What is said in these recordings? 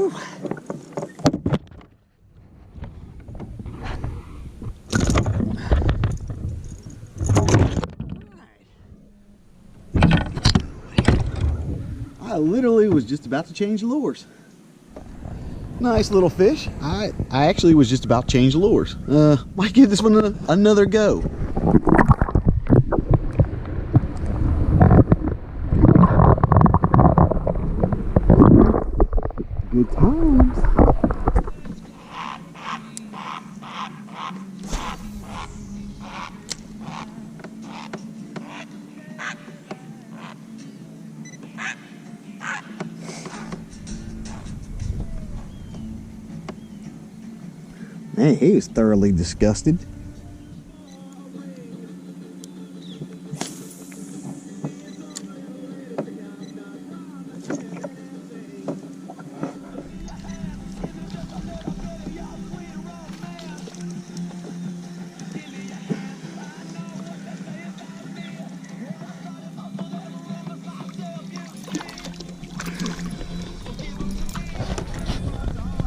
Whew. I literally was just about to change lures. Nice little fish. I actually was just about to change lures. Might give this one another go. Good times. Man, he was thoroughly disgusted.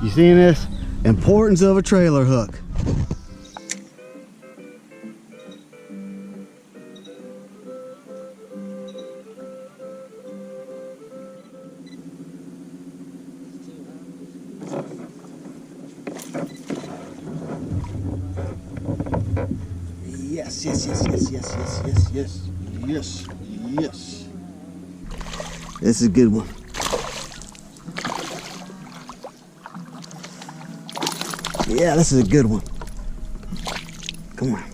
You seeing this? Importance of a trailer hook. Yes, yes, yes, yes, yes, yes, yes, yes, yes, yes. This is a good one. Yeah, this is a good one. Come on.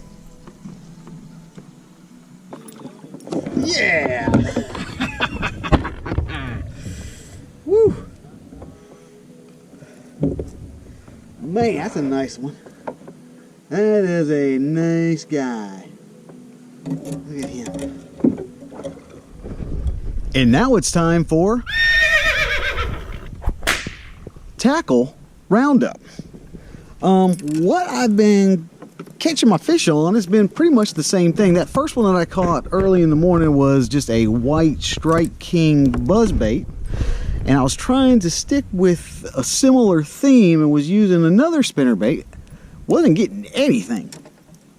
Yeah! Woo! Man, that's a nice one. That is a nice guy. Look at him. And now it's time for tackle roundup. What I've been catching my fish on has been pretty much the same thing. That first one that I caught early in the morning was just a white Strike King buzzbait, and I was trying to stick with a similar theme and was using another spinnerbait. Wasn't getting anything.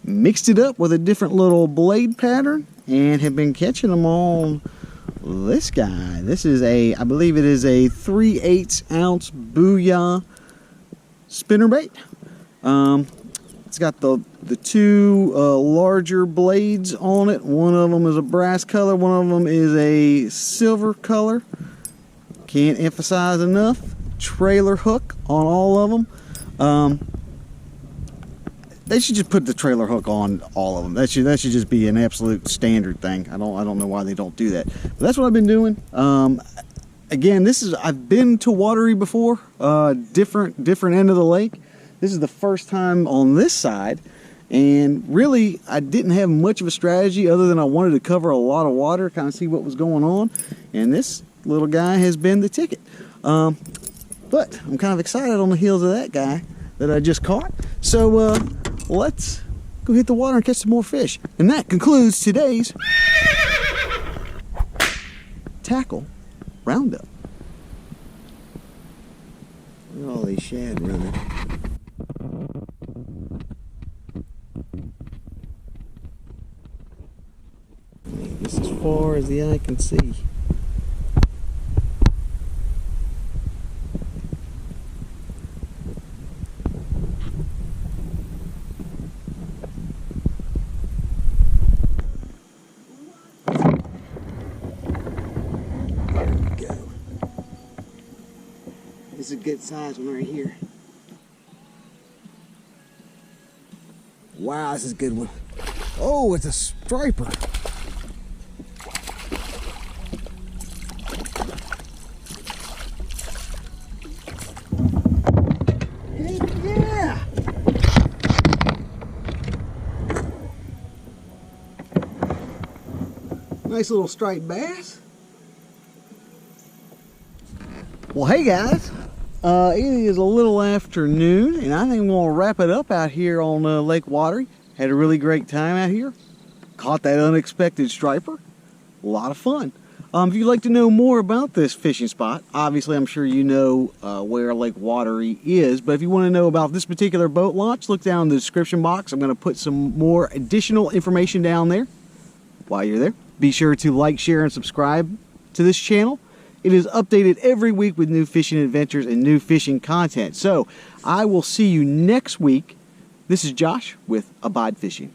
Mixed it up with a different little blade pattern and have been catching them on this guy. This is a, I believe it is a 3/8 ounce Booyah spinnerbait. It's got the two larger blades on it. One of them is a brass color, one of them is a silver color. Can't emphasize enough. Trailer hook on all of them. They should just put the trailer hook on all of them. That should just be an absolute standard thing. I don't know why they don't do that, but that's what I've been doing. Again, I've been to Wateree before, different end of the lake. This is the first time on this side, and really I didn't have much of a strategy other than I wanted to cover a lot of water, kind of see what was going on, and this little guy has been the ticket. But I'm kind of excited on the heels of that guy that I just caught. So let's go hit the water and catch some more fish. And that concludes today's tackle roundup. Look at all these shad running. This is as far as the eye can see. This is a good size one right here. Wow, this is a good one. Oh, it's a striper. Heck yeah! Nice little striped bass. Well, hey guys. It is a little afternoon, and I think I'm going to wrap it up out here on Lake Wateree. Had a really great time out here. Caught that unexpected striper. A lot of fun. If you'd like to know more about this fishing spot, obviously I'm sure you know where Lake Wateree is, but if you want to know about this particular boat launch, look down in the description box. I'm going to put some more additional information down there. While you're there, be sure to like, share, and subscribe to this channel. It is updated every week with new fishing adventures and new fishing content. So I will see you next week. This is Josh with Abide Fishing.